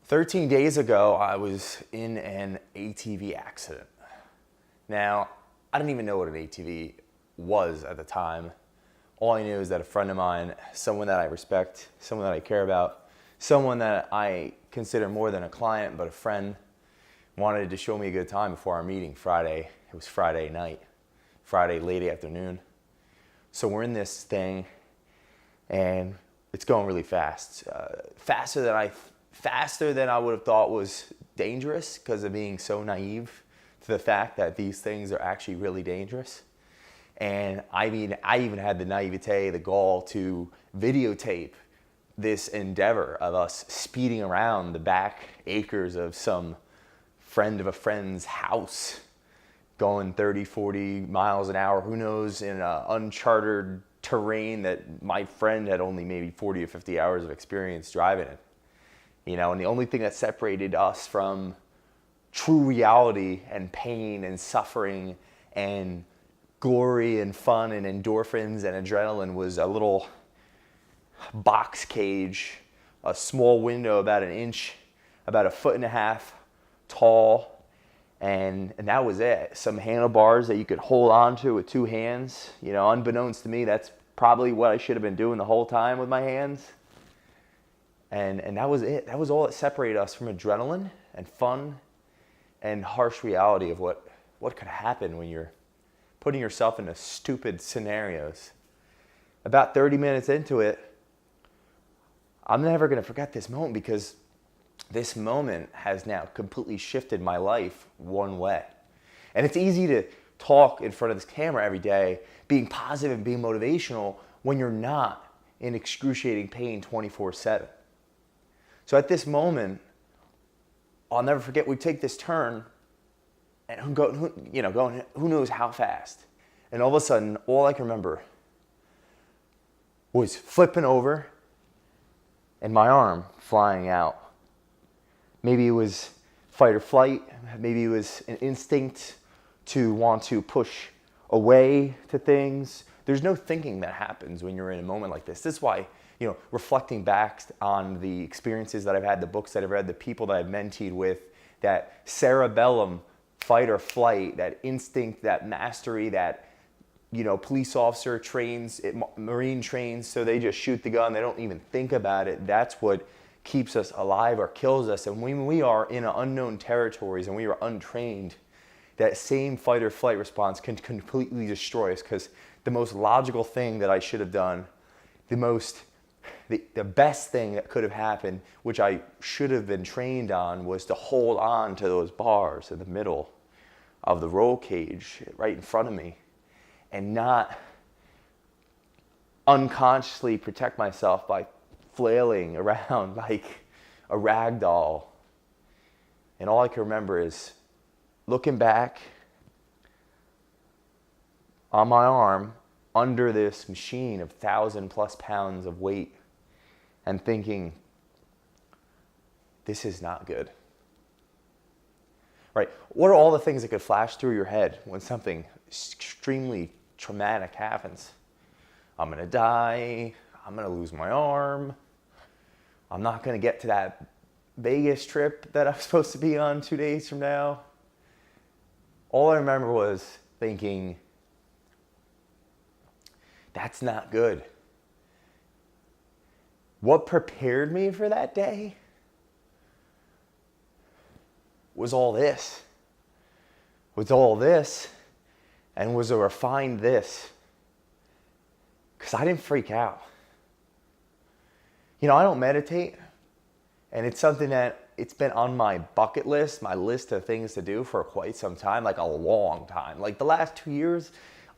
13 days ago, I was in an ATV accident. Now, I didn't even know what an ATV was at the time. All I knew is that a friend of mine, someone that I respect, someone that I care about, someone that I consider more than a client but a friend, wanted to show me a good time before our meeting Friday. It was Friday night, Friday late afternoon. So we're in this thing and it's going really fast. Faster than I would have thought was dangerous because of being so naive to the fact that these things are actually really dangerous. And I mean, I even had the naivete, the gall to videotape this endeavor of us speeding around the back acres of some friend of a friend's house, going 30, 40 miles an hour, who knows, in uncharted terrain that my friend had only maybe 40 or 50 hours of experience driving in. You know, and the only thing that separated us from true reality and pain and suffering and glory and fun and endorphins and adrenaline was a little box cage, a small window about an inch, about 1.5 feet tall, and that was it. Some handlebars that you could hold on to with 2 hands. You know, unbeknownst to me, that's probably what I should have been doing the whole time with my hands. And that was it. That was all that separated us from adrenaline and fun and harsh reality of what could happen when you're putting yourself into stupid scenarios. About 30 minutes into it, I'm never going to forget this moment because this moment has now completely shifted my life one way. And it's easy to talk in front of this camera every day, being positive and being motivational when you're not in excruciating pain 24/7. So at this moment, I'll never forget, we take this turn and who knows how fast. And all of a sudden, all I can remember was flipping over and my arm flying out. Maybe it was fight or flight. Maybe it was an instinct to want to push away to things. There's no thinking that happens when you're in a moment like this. This is why, reflecting back on the experiences that I've had, the books that I've read, the people that I've mentored with, that cerebellum, fight or flight, that instinct, that mastery, that, police officer trains, Marine trains, so they just shoot the gun, they don't even think about it. That's what keeps us alive or kills us. And when we are in unknown territories and we are untrained, that same fight or flight response can completely destroy us, because the most logical thing that I should have done, the best thing that could have happened, which I should have been trained on, was to hold on to those bars in the middle of the roll cage right in front of me and not unconsciously protect myself by flailing around like a rag doll. And all I can remember is looking back on my arm under this machine of 1,000+ pounds of weight and thinking, this is not good. Right? What are all the things that could flash through your head when something extremely traumatic happens? I'm going to die. I'm going to lose my arm. I'm not going to get to that Vegas trip that I'm supposed to be on 2 days from now. All I remember was thinking, that's not good. What prepared me for that day was all this. And was a refined this. Because I didn't freak out. I don't meditate. And it's something that it's been on my bucket list, my list of things to do for quite some time, like a long time. Like the last 2 years,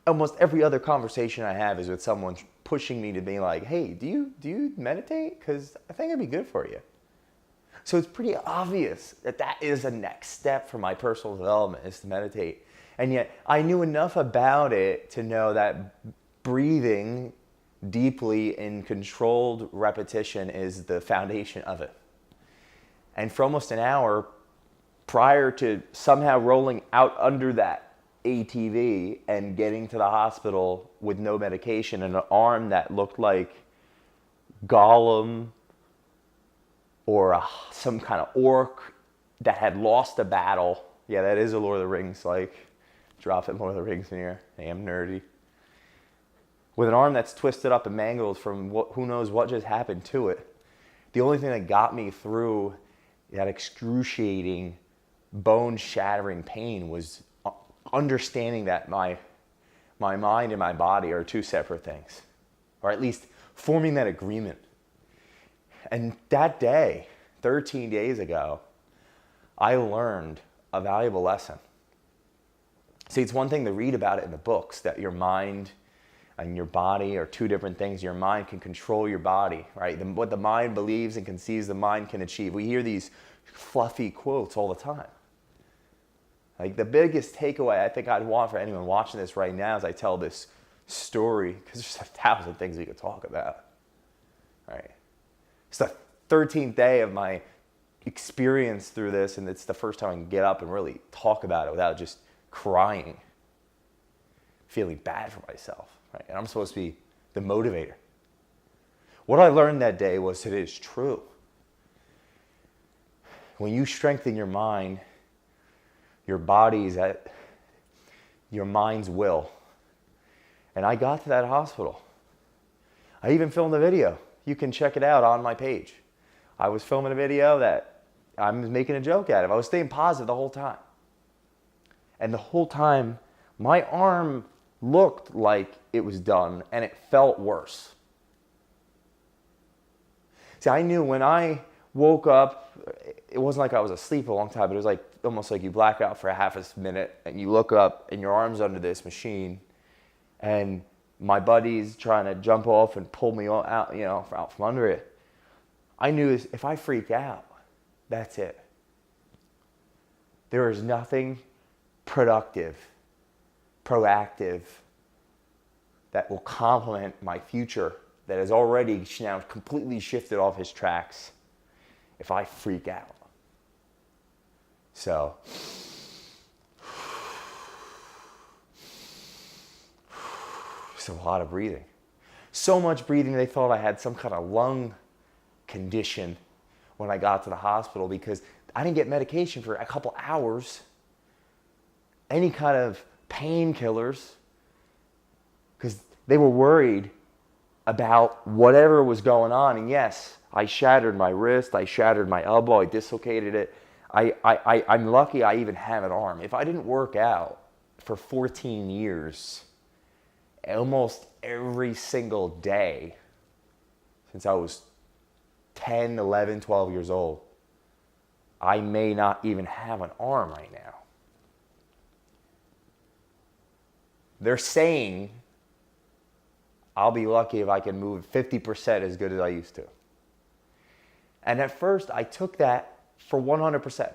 almost every other conversation I have is with someone pushing me to be like, hey, do you meditate? Because I think it'd be good for you. So it's pretty obvious that is a next step for my personal development, is to meditate. And yet I knew enough about it to know that breathing deeply in controlled repetition is the foundation of it. And for almost an hour, prior to somehow rolling out under that ATV and getting to the hospital with no medication and an arm that looked like Gollum or some kind of orc that had lost a battle. Yeah, that is a Lord of the Rings, like, drop it, Lord of the Rings in here. I am nerdy. With an arm that's twisted up and mangled from who knows what just happened to it. The only thing that got me through that excruciating, bone-shattering pain was understanding that my mind and my body are two separate things, or at least forming that agreement. And that day, 13 days ago, I learned a valuable lesson. See, it's one thing to read about it in the books, that your mind and your body are two different things. Your mind can control your body, right? What the mind believes and conceives, the mind can achieve. We hear these fluffy quotes all the time. Like, the biggest takeaway I think I'd want for anyone watching this right now as I tell this story, because there's 1,000 things we could talk about, right? It's the 13th day of my experience through this, and it's the first time I can get up and really talk about it without just crying, feeling bad for myself, right? And I'm supposed to be the motivator. What I learned that day was it is true. When you strengthen your mind, your body's at your mind's will. And I got to that hospital. I even filmed a video. You can check it out on my page. I was filming a video that I was making a joke out of. I was staying positive the whole time. And the whole time, my arm looked like it was done, and it felt worse. See, I knew when I woke up, it wasn't like I was asleep a long time, but it was like almost like you black out for a half a minute, and you look up, and your arm's under this machine, and my buddy's trying to jump off and pull me out, out from under it. I knew if I freak out, that's it. There is nothing productive, proactive, that will complement my future that has already now completely shifted off his tracks if I freak out. So, it's a lot of breathing. So much breathing, they thought I had some kind of lung condition when I got to the hospital, because I didn't get medication for a couple hours, any kind of painkillers, because they were worried about whatever was going on. And yes, I shattered my wrist, I shattered my elbow, I dislocated it. I'm lucky I even have an arm. If I didn't work out for 14 years, almost every single day since I was 10, 11, 12 years old, I may not even have an arm right now. They're saying I'll be lucky if I can move 50% as good as I used to. And at first, I took that for 100%.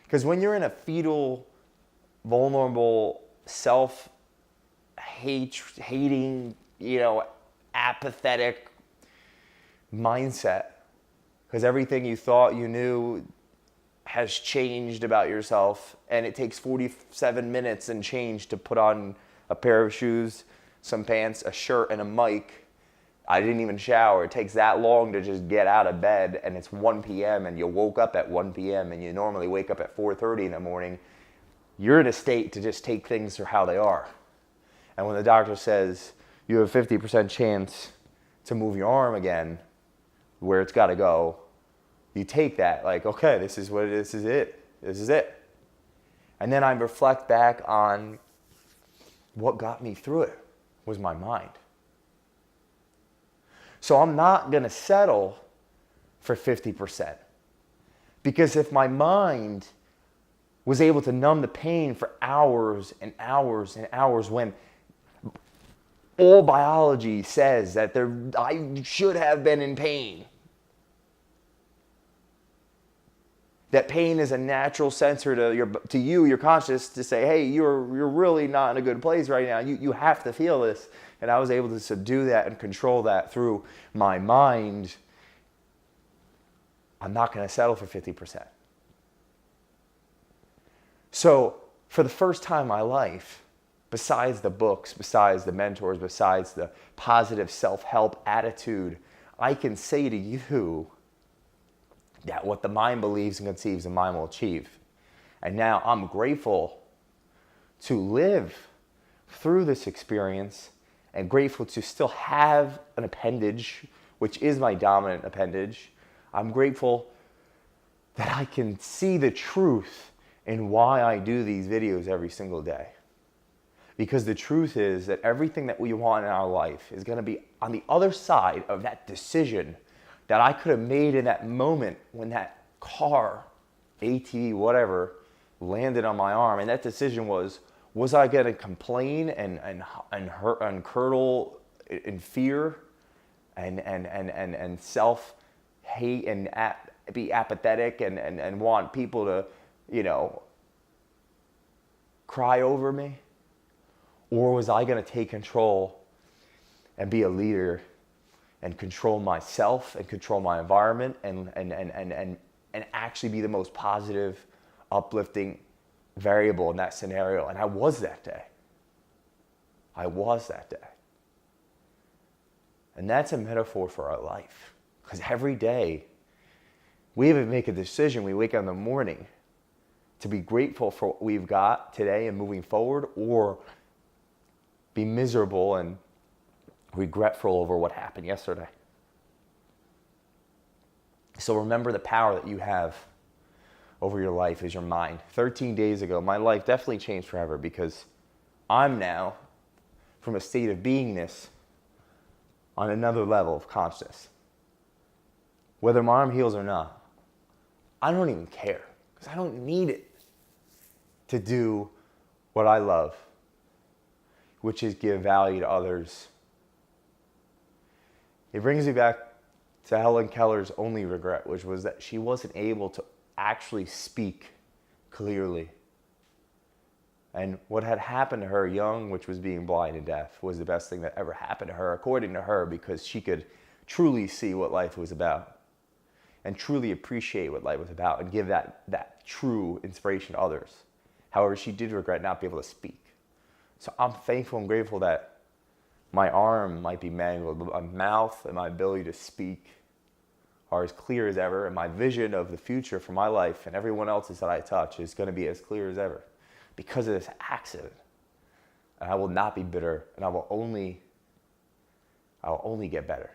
Because when you're in a fetal, vulnerable, self-hating, apathetic mindset, because everything you thought you knew has changed about yourself, and it takes 47 minutes and change to put on a pair of shoes, some pants, a shirt, and a mic. I didn't even shower. It takes that long to just get out of bed, and it's 1 p.m. and you woke up at 1 p.m. and you normally wake up at 4:30 in the morning. You're in a state to just take things for how they are. And when the doctor says you have a 50% chance to move your arm again where it's got to go, you take that like, okay, this is it. And then I reflect back on what got me through it was my mind. So I'm not going to settle for 50%. Because if my mind was able to numb the pain for hours and hours and hours, when all biology says that I should have been in pain, that pain is a natural sensor to your conscious to say, hey, you're really not in a good place right now. You have to feel this. And I was able to subdue that and control that through my mind. I'm not going to settle for 50%. So for the first time in my life, besides the books, besides the mentors, besides the positive self-help attitude, I can say to you, that what the mind believes and conceives, the mind will achieve. And now I'm grateful to live through this experience and grateful to still have an appendage, which is my dominant appendage. I'm grateful that I can see the truth in why I do these videos every single day. Because the truth is that everything that we want in our life is going to be on the other side of that decision that I could have made in that moment when that car, ATV, whatever, landed on my arm. And that decision was I going to complain and hurt and curdle in fear and self-hate and be apathetic and want people to, cry over me? Or was I going to take control and be a leader and control myself and control my environment and actually be the most positive, uplifting variable in that scenario? And I was that day. And that's a metaphor for our life. Because every day, we even make a decision. We wake up in the morning to be grateful for what we've got today and moving forward, or be miserable and regretful over what happened yesterday. So remember, the power that you have over your life is your mind. 13 days ago, my life definitely changed forever, because I'm now from a state of beingness on another level of consciousness. Whether my arm heals or not, I don't even care, because I don't need it to do what I love, which is give value to others. It brings me back to Helen Keller's only regret, which was that she wasn't able to actually speak clearly. And what had happened to her young, which was being blind and deaf, was the best thing that ever happened to her, according to her, because she could truly see what life was about and truly appreciate what life was about and give that true inspiration to others. However, she did regret not being able to speak. So I'm thankful and grateful that my arm might be mangled, but my mouth and my ability to speak are as clear as ever, and my vision of the future for my life and everyone else's that I touch is going to be as clear as ever because of this accident. And I will not be bitter, and I will only get better.